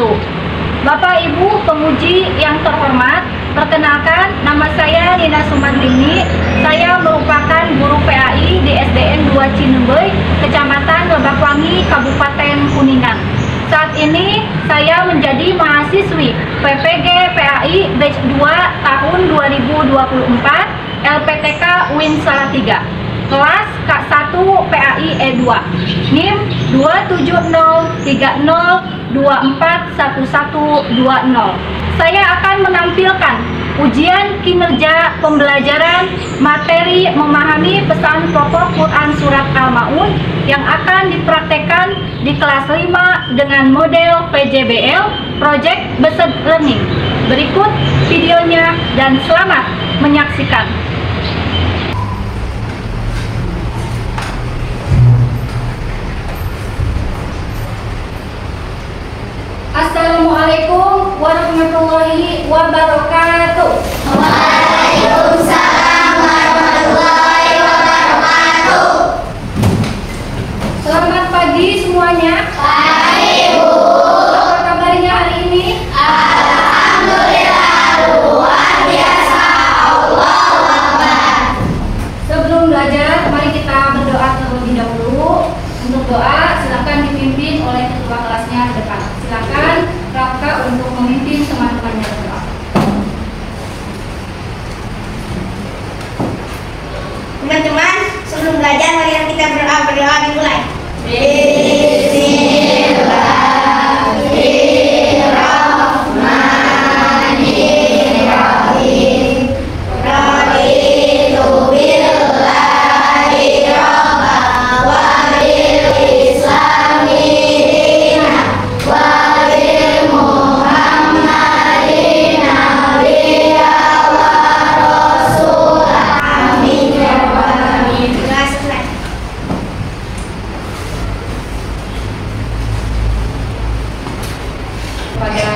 wabarakatuh. Bapak Ibu pemuji yang terhormat, perkenalkan nama saya Nina Sumantini. Saya merupakan guru PAI di SDN 2 Cinembey, Kecamatan Lebakwangi, Kabupaten Kuningan. Saat ini saya menjadi mahasiswi PPG PAI Batch 2 tahun 2024 LPTK UIN Salatiga, kelas K1 PAI E2, NIM 27030241120. Saya akan menampilkan ujian kinerja pembelajaran materi memahami pesan pokok Quran Surat Al-Ma'un yang akan dipraktekkan di kelas 5 dengan model PJBL Project Based Learning. Berikut videonya dan selamat menyaksikan. Assalamualaikum warahmatullahi wabarakatuh. Waalaikumsalam warahmatullahi wabarakatuh. Selamat pagi semuanya. Pagi, Bu. Apa kabarnya hari ini? Alhamdulillah luar biasa. Allahu Akbar. Sebelum belajar, mari kita berdoa terlebih dahulu. Untuk doa, silakan dipimpin oleh ketua kelasnya ke depan. Silakan Raka untuk memimpin teman-temannya berdoa. Teman-teman, sebelum belajar mari kita berdoa dimulai. Bismillahirrahmanirrahim. Raditu billahi rabban wa bil islami dinan wa bil muhammadin nabiyya wa rasulah. Amin ya rabbal alamin. Kepada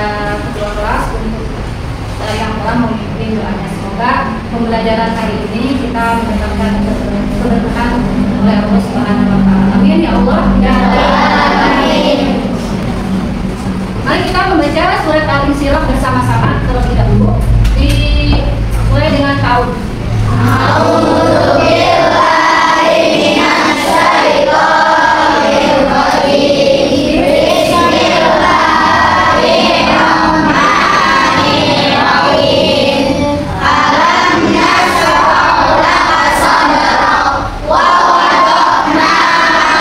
ketua kelas untuk yang telah memimpin doanya, semoga pembelajaran hari ini kita mendapatkan keberkahan oleh Allah Subhanahu wa Ta'ala. Amin ya Allah. Amin. Mari kita membaca surat Al-Insyirah bersama-sama terlebih dahulu. Dimulai dengan tahun. A'udzu billahi minasy syaithanir rajim. Bismillahirrahmanirrahim. Alam nashrah laka sadrak wa wada'na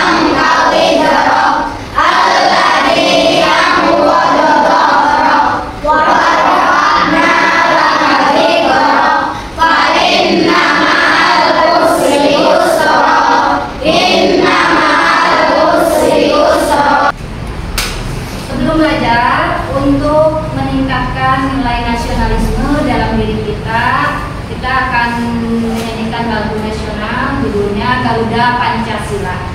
anka wizrak alladzi anqadha dhahrak wa rafa'na laka dhikrak fa inna ma'al usri yusra inna ma'al usri yusra. Sebelum belajar, untuk meningkatkan nilai nasionalisme dalam diri kita akan menyanyikan lagu nasional, judulnya Garuda Pancasila.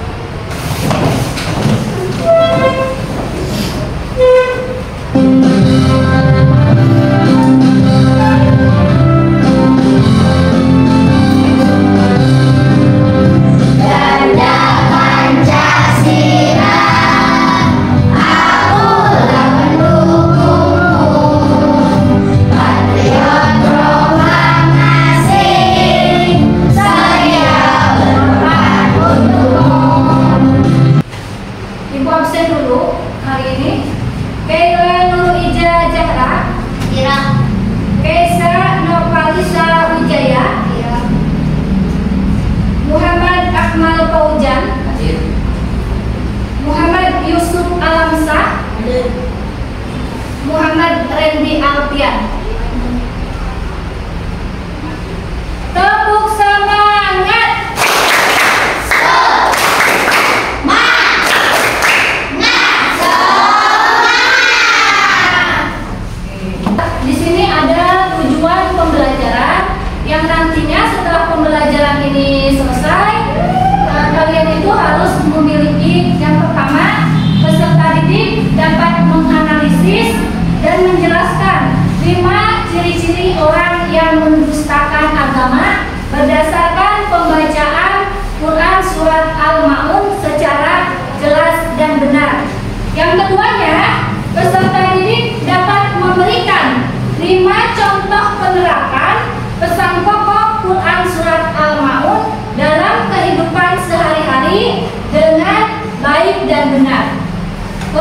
Garuda Pancasila, akulah pendukungmu, patriot proklamasi, saya berperan untukmu. Ibu absen dulu hari ini. Kaila Nur Ija Zahra, Kira, Kaisa Nopalisa Wijaya, Muhammad Akmal Paujan, Muhammad Yusuf Alamsa, Muhammad Randy Alpian. Tepuk semangat. Di sini ada tujuan pembelajaran yang nantinya setelah pembelajaran ini selesai, kalian itu harus memiliki yang pertama, peserta didik dapat menganalisis dan menjelaskan 5 ciri-ciri orang yang mendustakan agama berdasarkan pembacaan Quran Surat Al-Ma'un secara jelas dan benar. Yang keduanya, peserta didik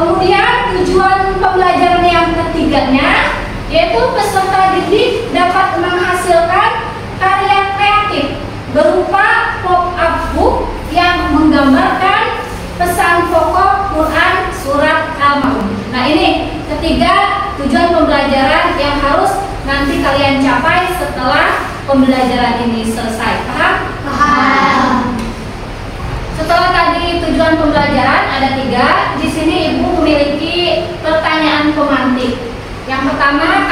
Kemudian tujuan pembelajaran yang ketiganya yaitu peserta didik dapat menghasilkan karya kreatif berupa pop-up book yang menggambarkan pesan pokok Quran surat Al-Maun. Nah, ini ketiga tujuan pembelajaran yang harus nanti kalian capai setelah pembelajaran ini selesai. Paham? Paham. Setelah tadi tujuan pembelajaran ada 3, di sini Ibu memiliki pertanyaan pemantik. Yang pertama,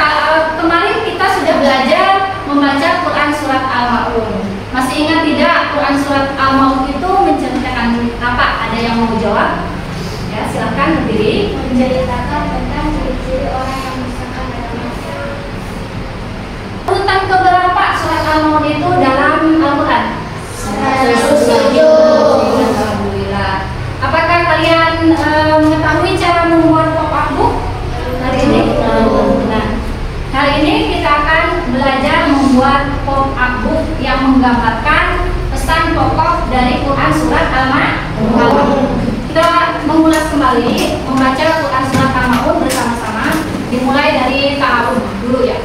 kemarin kita sudah belajar membaca Quran surat Al-Maun. Masih ingat tidak Quran surat Al-Maun itu menceritakan apa? Ada yang mau jawab? Ya, silahkan berdiri. Menceritakan tentang ciri-ciri orang yang misalkan dalam masyarakat. Urutan keberapa surat Al-Maun itu dalam Al-Quran? 107. Alhamdulillah. Apakah kalian mengetahui cara membuat pop-up book hari ini? Nah, hari ini kita akan belajar membuat pop-up book yang menggambarkan pesan pokok dari Quran surat Al-Maun. Kita mengulas kembali membaca Quran surat Al-Maun bersama-sama. Dimulai dari ta'awun dulu ya.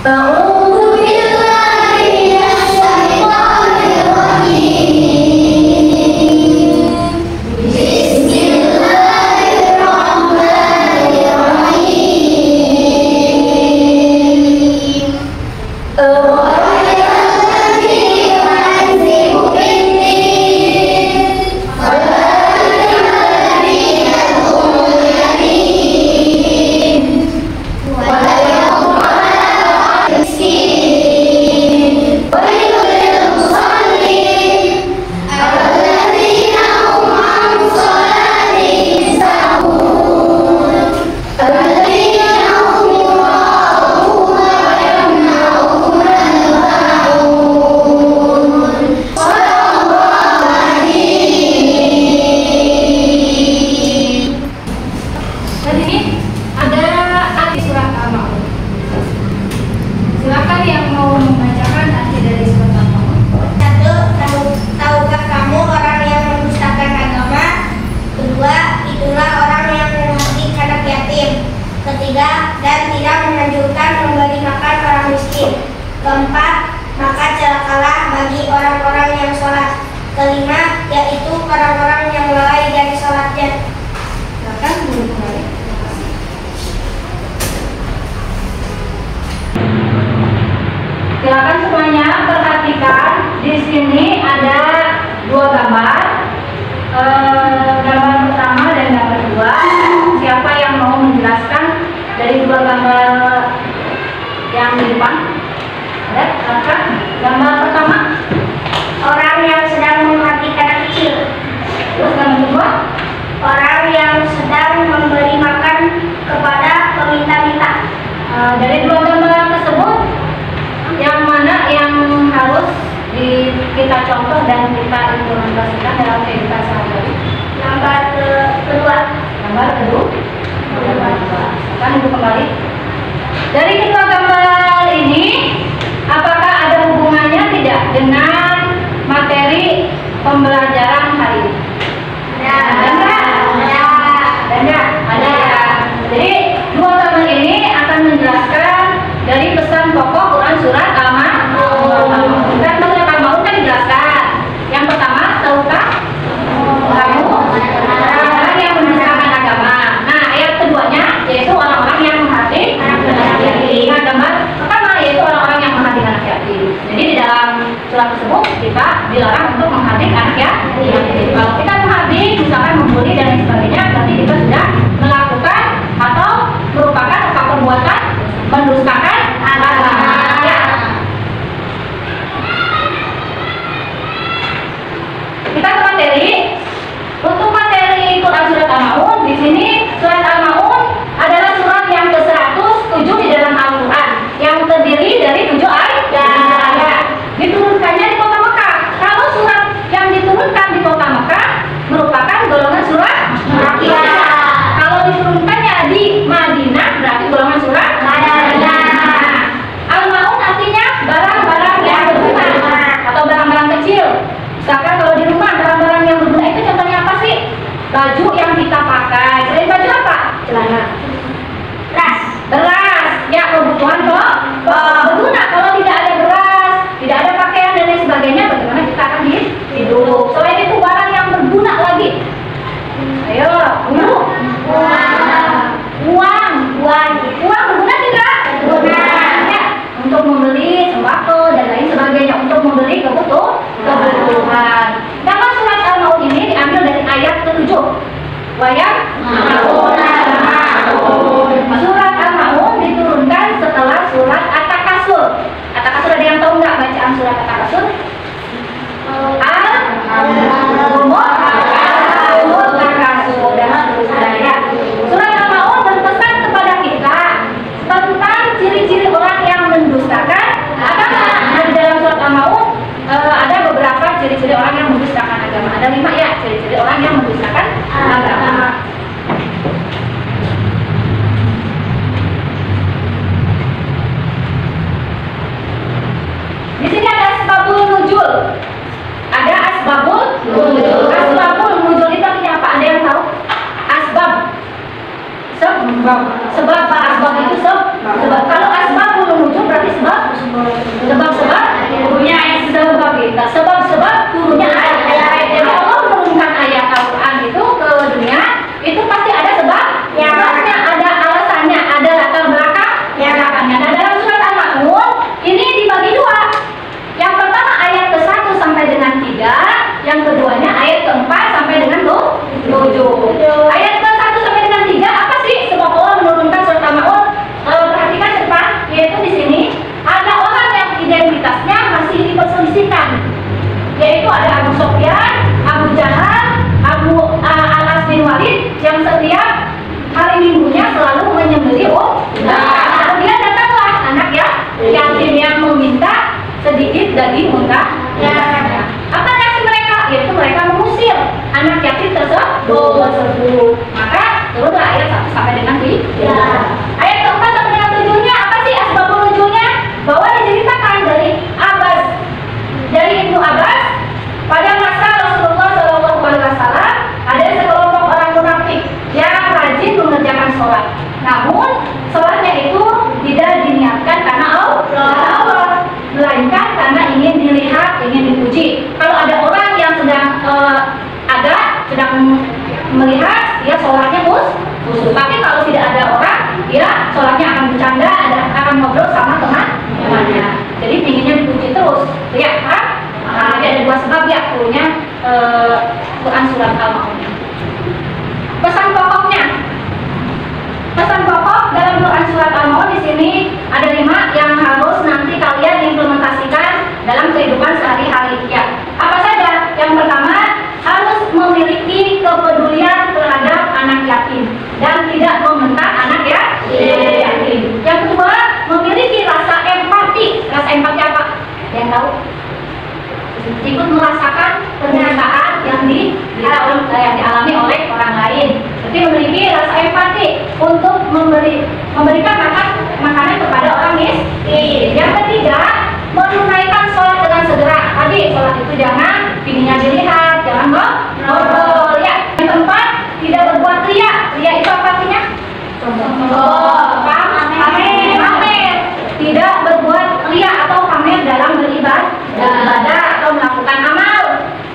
A'udzu billahi minasyaitonir rajim. Bismillahirrahmanirrahim. Dan ini ada arti surat Al-Maun. Silakan yang mau membacakan arti dari surat Al-Maun. 1. Tahukah kamu orang yang mendustakan agama? 2. Itulah orang yang menghakimi anak yatim. 3. Dan tidak menganjurkan memberi makan orang miskin. 4. Maka celakalah bagi orang-orang yang sholat. 5. Yaitu orang-orang yang lalai dari sholatnya. Silakan dulu kembali. Terima kasih. Silakan semuanya perhatikan di sini ada 2 gambar. Gambar pertama dan gambar kedua. Siapa yang mau menjelaskan dari 2 gambar yang di depan? Ada? Silakan. Gambar pertama. Orang yang sedang menghakimi anak kecil. Terus gambar kedua. Orang yang sedang memberi makan kepada peminta-minta. Dari 2 gambar tersebut, yang mana yang harus kita contoh dan kita implementasikan dalam kehidupan sehari-hari? Gambar kedua. Gambar kedua. Akan ibu kembali. Dari kedua gambar ini, apakah ada hubungannya tidak dengan materi pembelajaran hari ini? Ada nggak? Ada nggak? Ada ya. Jadi 2 gambar ini akan menjelaskan dari pesan pokok Quran surat Al-Maun. Surat Al-Maun kan dijelaskan. Yang pertama, tahukah baju yang kita pakai. Selain baju apa? Celana. Beras. Ya, kebutuhan kok. Berguna. Kalau tidak ada beras, tidak ada pakaian dan lain sebagainya, bagaimana kita akan hidup? Selain itu barang yang berguna lagi. Ayo, uang berguna tidak? Berguna. Ya, untuk membeli sembako dan lain sebagainya, untuk membeli kebutuhan. Nama surat Al-Maun ini diambil dari ayat ke-7. Wayang Surat Al-Maun diturunkan setelah surat At-Takasur. At-Takasur ada yang tahu nggak bacaan surat At-Takasur? Surat Al-Maun berpesan kepada kita tentang ciri-ciri orang yang mendustakan agama. Nah, di dalam surat Al-Maun ada beberapa ciri-ciri orang yang mendustakan agama. Ada 5 ya, ciri-ciri orang yang mendustakan agama. Di sini ada asbabul nuzul. Ada asbabul nuzul. Asbabul nuzul itu artinya apa? Ada yang tahu? Asbab. Sebab apa? Asbab itu sebab. Kalau asbabul nuzul berarti sebab turunnya ayat. Sebab turunnya ayat. Jadi Allah menurunkan ayat Al-Quran itu ke dunia, itu pasti ada sebabnya, ada alasannya, ada latar belakangnya. Nah, dalam surat Al-Maun ini dibagi 2. Yang pertama ayat ke-1 sampai dengan 3, yang keduanya ayat ke-4 sampai dengan 7. Ayat ke-1 sampai dengan 3 apa sih sebab Allah menurunkan surat Al-Maun? Perhatikan ke depan, yaitu di sini ada orang yang identitasnya masih diperselisihkan, yaitu ada Abu Sufyan, Abu Jahal, Al-As bin Walid yang setiap hari Minggunya selalu menyembelih kemudian datanglah anak yatim yang meminta sedikit daging unta. Apa reaksi mereka? Yaitu mereka mengusir anak yatim tersebut. Maka turunlah ayat 1 sampai dengan 3. Ayat ke-4 sampai dengan 7-nya apa sih asbabul nuzulnya? Bahwa diceritakan dari Ibnu Abbas pada masa Rasulullah SAW ada sekelompok orang munafik yang rajin mengerjakan sholat. Namun sholatnya itu tidak diniatkan karena Allah, melainkan karena ingin dilihat, ingin dipuji. Kalau ada orang yang sedang melihat, dia sholatnya khusyuk. Tapi kalau tidak ada orang, dia sholatnya akan bercanda, akan ngobrol sama teman-temannya. Jadi inginnya dipuji terus. Lihat kan? Ada 2 sebab ya turunnya Quran surat Al-Maun. Pesan pokok dalam Quran surat Al-Maun di sini ada 5 yang harus nanti kalian implementasikan dalam kehidupan sehari-hari. Ya, apa saja? Yang pertama, harus memiliki kepedulian terhadap anak yatim dan tidak membentak anak yatim. Yang kedua, memiliki rasa empati. Rasa empati apa? Yang tahu? Ikut merasakan penderitaan yang dialami oleh orang lain. Jadi memiliki rasa empati untuk memberikan makanan kepada orang miskin. Yang ketiga, menunaikan sholat dengan segera. Tadi sholat itu jangan tingginya dilihat, jangan ngobrol. Ya. Yang keempat, tidak berbuat ria. Ria itu apa artinya? Pamer. Tidak berbuat ria atau pamer dalam beribadah atau melakukan amal.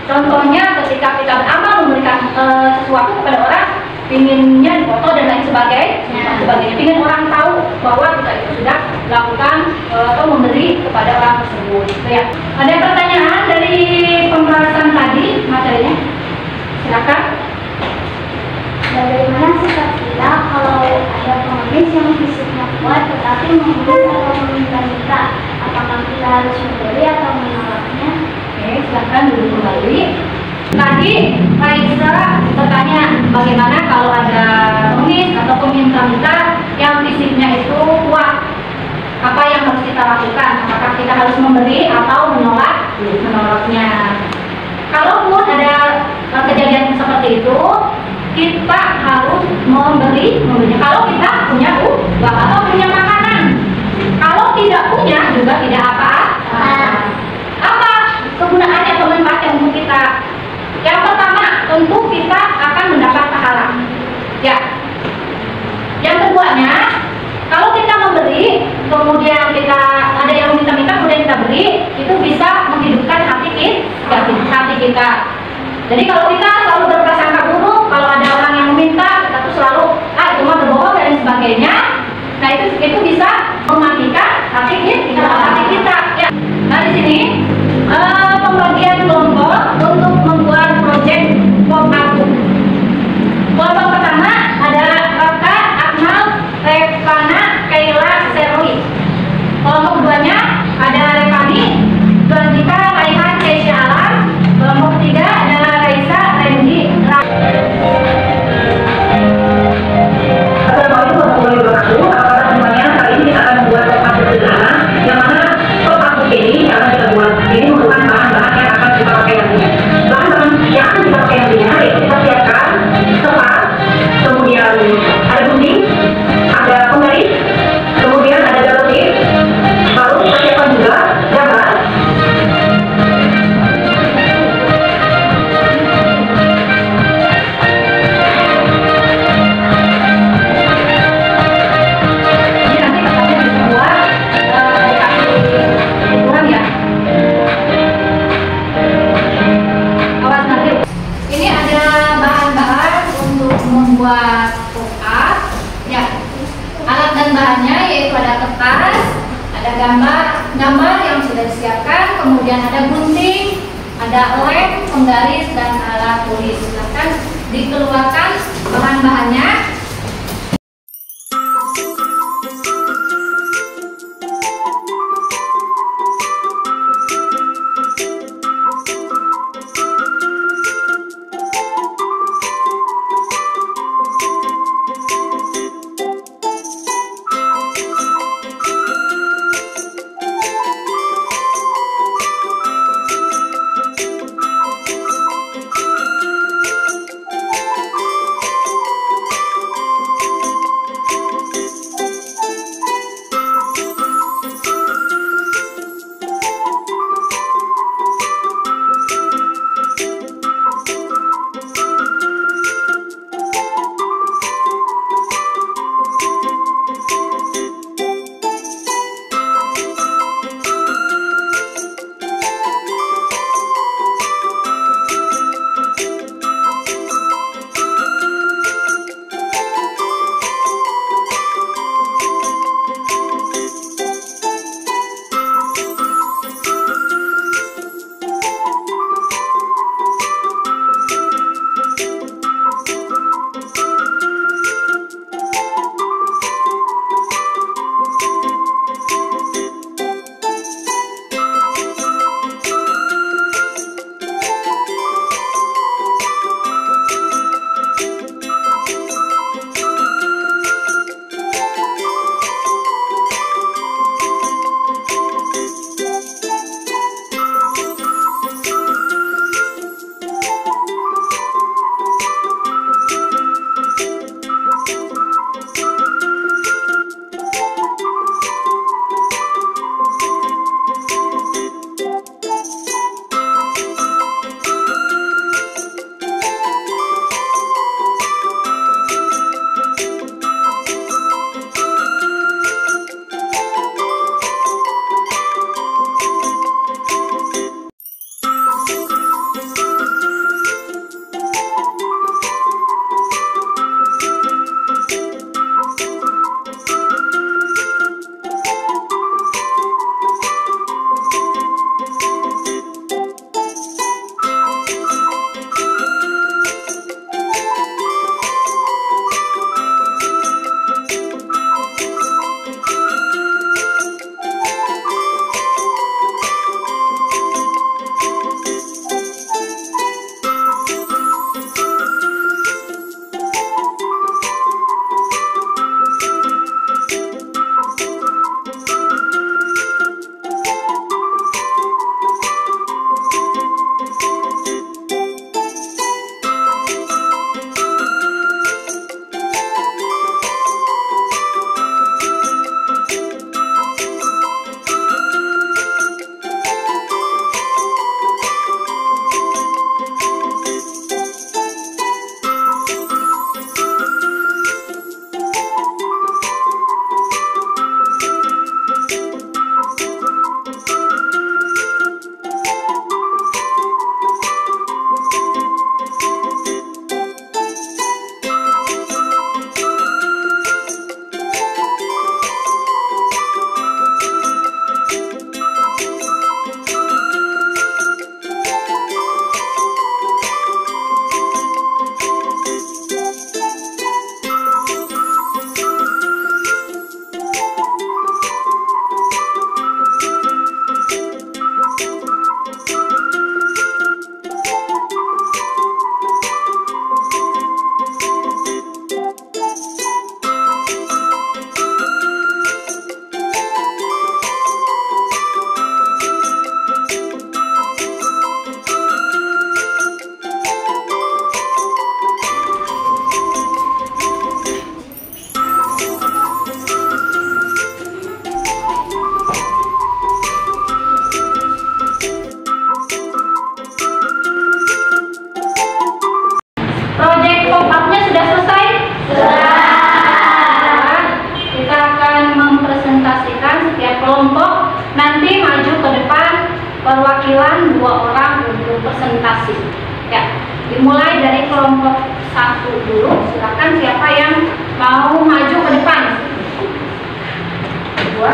Contohnya ketika kita beramal memberikan sesuatu kepada orang, pinginnya dipoto dan lain sebagainya. Pingin orang tahu bahwa kita itu sudah lakukan atau memberi kepada orang tersebut. Ya. Ada pertanyaan dari pembahasan tadi materinya? Silakan. Bagaimana sikap kita kalau ada pengemis yang fisiknya kuat tetapi mengemis atau meminta kita? Apakah kita harus memberi atau menolaknya? Oke, silakan duduk kembali. Tadi Raisa bertanya bagaimana kalau ada pengemis atau peminta-minta yang fisiknya itu kuat, apa yang harus kita lakukan? Apakah kita harus memberi atau menolaknya? Kalaupun ada kejadian seperti itu, kita harus memberinya. Kalau kita punya uang atau punya makanan, kalau tidak punya juga tidak apa-apa. Apa kegunaannya atau manfaatnya untuk kita? Yang pertama, tentu kita akan mendapatkan kita. Jadi kalau kita selalu berprasangka buruk, kalau ada orang yang meminta, kita tuh selalu itu mah berbohong dan sebagainya. Nah itu bisa mematikan hati kita. Ya. Nah di sini pembagian kelompok untuk membuat proyek pop aku. Kelompok pertama ada Raka, Akmal, Revana, Kaila, Serwi. Kelompok keduanya ada Revani, Bandika, Raihan, Keisha Alam. Kelompok ketiga ada Raisa, Randy, ini merupakan bahan-bahan yang akan kita pakai nantinya. Bahan-bahan yang akan kita pakai nantinya yaitu kita siapkan sepat, kemudian ada gunting, ada penggaris, kemudian ada garis, baru kita siapkan juga gambar. ini nanti katanya dibuat ukuran ya. Awas nanti. Ini ada bahan-bahan untuk membuat pop-up. Ya. Alat dan bahannya yaitu ada kertas, ada gambar yang sudah disiapkan, kemudian ada gunting, ada lem, penggaris dan alat tulis. Silahkan dikeluarkan bahan-bahannya. Dimulai dari kelompok 1 dulu. Silakan siapa yang mau maju ke depan. Dua.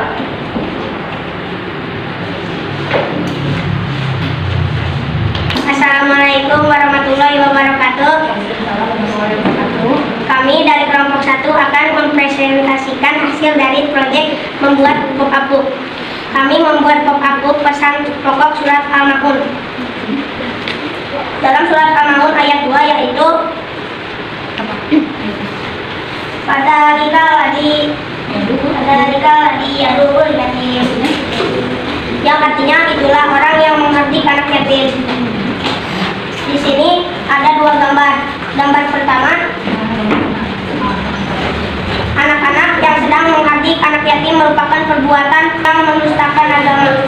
Assalamualaikum warahmatullahi wabarakatuh. Kami dari kelompok 1 akan mempresentasikan hasil dari proyek membuat pop-up book. Kami membuat pop-up book pesan pokok surat Al-Maun. Dalam surat Al-Maun ayat 2 yaitu Fadzalika ladzi yadul yatim, yang artinya itulah orang yang menghardik anak yatim. Di sini ada 2 gambar. Gambar pertama, anak-anak yang sedang menghardik anak yatim merupakan perbuatan yang mendustakan agama.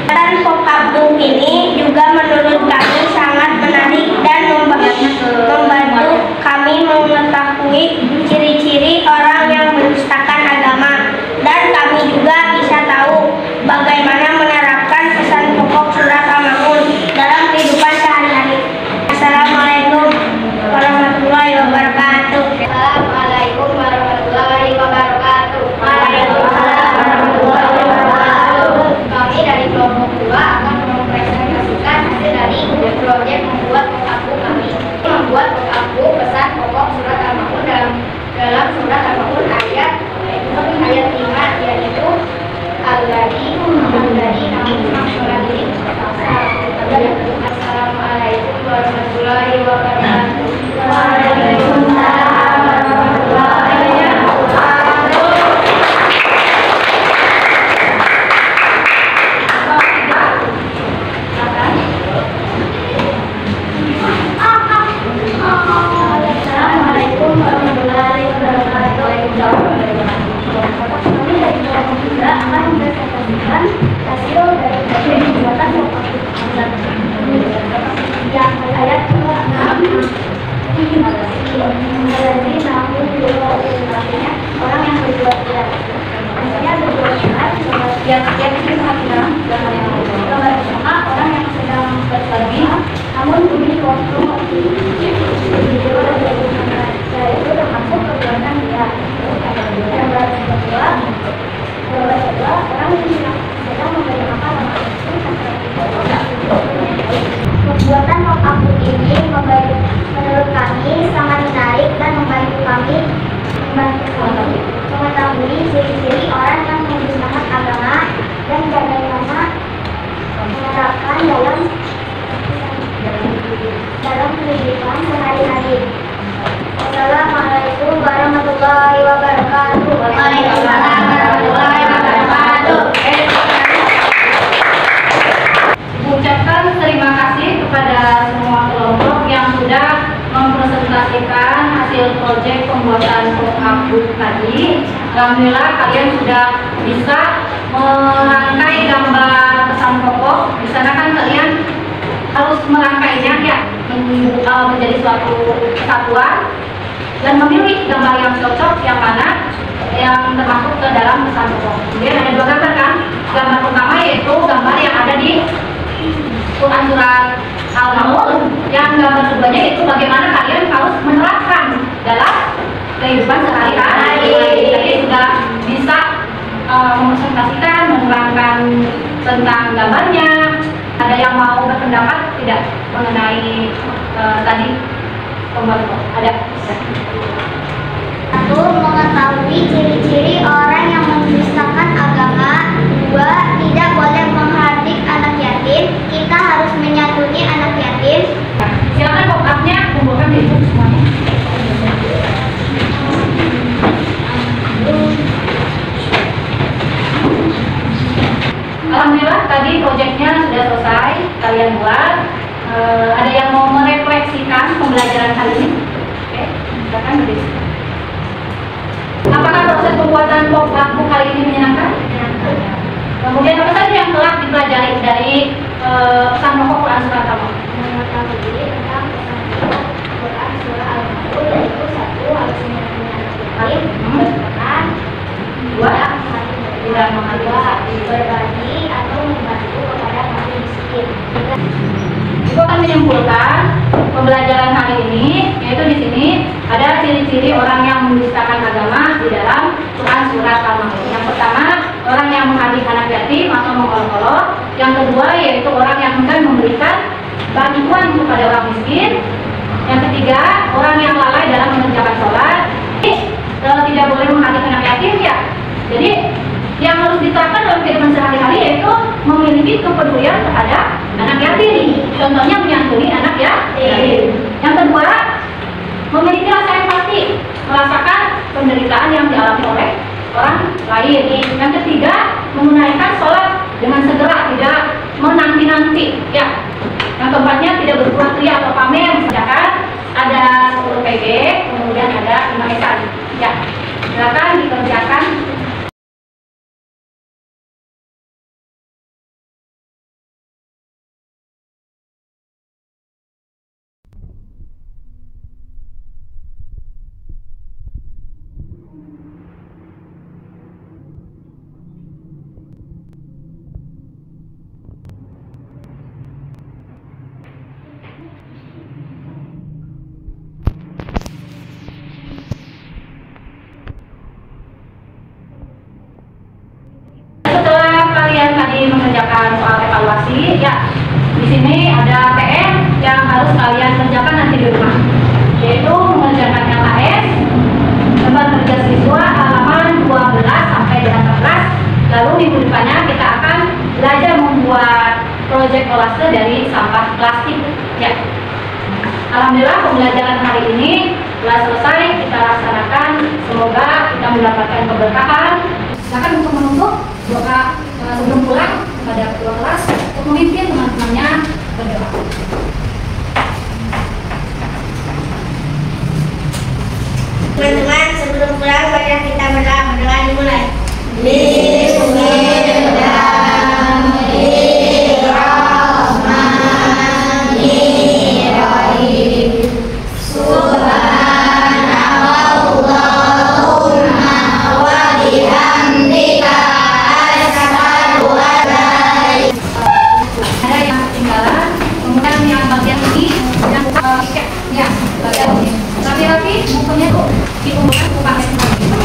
Dan pop-up book ini juga menurut kami sangat menarik dan membantu kami mengetahui ciri-ciri orang yang mendustakan agama, dan kami juga bisa tahu bagaimana menerapkan pesan pokok surat Al-Maun dalam kehidupan sehari-hari. Assalamualaikum warahmatullahi wabarakatuh. Assalamualaikum warahmatullahi wabarakatuh. Waalaikumsalam warahmatullahi wabarakatuh. Kami dari kelompok 2 akan mempresentasikan hasil dari proyek membuat pop-up book kami. Membuat pop-up book pesan pokok surat Al-Maun dalam surat Al-Maun ayat 5, yaitu Assalamualaikum warahmatullahi wabarakatuh. Waalaikumsalam warahmatullahi wabarakatuh. Assalamualaikum warahmatullahi wabarakatuh. Kami dari kelompok 3 akan mempresentasikan hasil dari proyek pembuatan pop-up book yang ayat 6 artinya orang yang berbuat jahat. Artinya berbuat jahat yang itu sangat dalam gambar yang pertama, orang yang sedang bersalah namun demi waktu itu termasuk perbuatan jahat. Gambar kedua, orang yang sedang memberikan pembuatan pop-up book ini menurut kami sangat menarik dan membantu kami mengetahui ciri-ciri orang yang mendustakan agama dan bagaimana menerapkan dalam kehidupan sehari-hari. Assalamualaikum warahmatullahi wabarakatuh. Waalaikumsalam warahmatullahi wabarakatuh. Ucapkan terima kasih kepada semua kelompok yang sudah mempresentasikan hasil proyek pembuatan pop-up book tadi. Alhamdulillah kalian sudah bisa merangkai gambar pesan pokok. Di sana kan kalian harus merangkainya ya menjadi suatu kesatuan dan memilih gambar yang cocok yang mana yang termasuk ke dalam pesan pokok. Kemudian ada 2 gambar kan. Gambar pertama yaitu gambar yang ada di Quran surat Al-Maun. Yang gambar keduanya itu bagaimana kalian harus menerapkan dalam kehidupan sehari-hari. Jadi sudah bisa mempresentasikan, menerangkan tentang gambarnya. Ada yang mau berpendapat tidak mengenai tadi pembuat? Ada? Satu, mengetahui ciri-ciri orang yang mendustakan agama. 2, tidak boleh menghardik anak yatim. Kita harus menyantuni anak yatim. Silakan pop-up-nya kumpulkan di buku semuanya. Alhamdulillah tadi proyeknya sudah selesai kalian buat. Ada yang mau merefleksikan pembelajaran kali ini? Oke, silakan berdiri. Apakah proses pembuatan pop-up book kali ini menyenangkan? Kemudian apa saja yang telah dipelajari dari pesan pokok Quran surat Al-Maun? Mengetahui tentang pesan pokok Quran surah Al-Maun, yaitu 1, harus menyantuni berperan. 2, tidak menghargai, berbagi atau membantu kepada orang miskin. Ibu akan menyimpulkan pembelajaran hari ini, yaitu di sini ada ciri-ciri orang yang mendustakan agama di dalam surat Al-Maun. Yang pertama, orang yang menghadik anak yatim atau mengolok-olok. Yang kedua, yaitu orang yang enggan memberikan bantuan kepada orang miskin. Yang ketiga, orang yang lalai dalam mengerjakan sholat. Tidak boleh menghadik anak yatim ya. Jadi yang harus diterapkan dalam kehidupan sehari-hari yaitu memiliki kepedulian terhadap anak yatim. Contohnya menyantuni anak yatim. Yang kedua, memiliki rasa empati, merasakan penderitaan yang dialami oleh orang lain. Yang ketiga, menunaikan sholat dengan segera, tidak menanti-nanti. Ya. Yang keempatnya, tidak berbuat ria atau pamer. Misalkan ada 10 PG, kemudian ada 5 SN. Ya. Silakan dikerjakan. Mengerjakan soal evaluasi, ya. Di sini ada PR yang harus kalian kerjakan nanti di rumah, yaitu mengerjakan LKS tempat kerja siswa halaman 12 sampai dengan 14. Lalu minggu depannya kita akan belajar membuat proyek kolase dari sampah plastik, ya. Alhamdulillah pembelajaran hari ini telah selesai kita laksanakan. Semoga kita mendapatkan keberkahan. Silakan untuk menutup doa sebelum pulang kepada ketua kelas untuk memimpin teman-temannya berdoa. Teman-teman, sebelum pulang mari kita berdoa. Berdoa dimulai. Rapi-rapi, bukunya tuh dikumpulkan pakai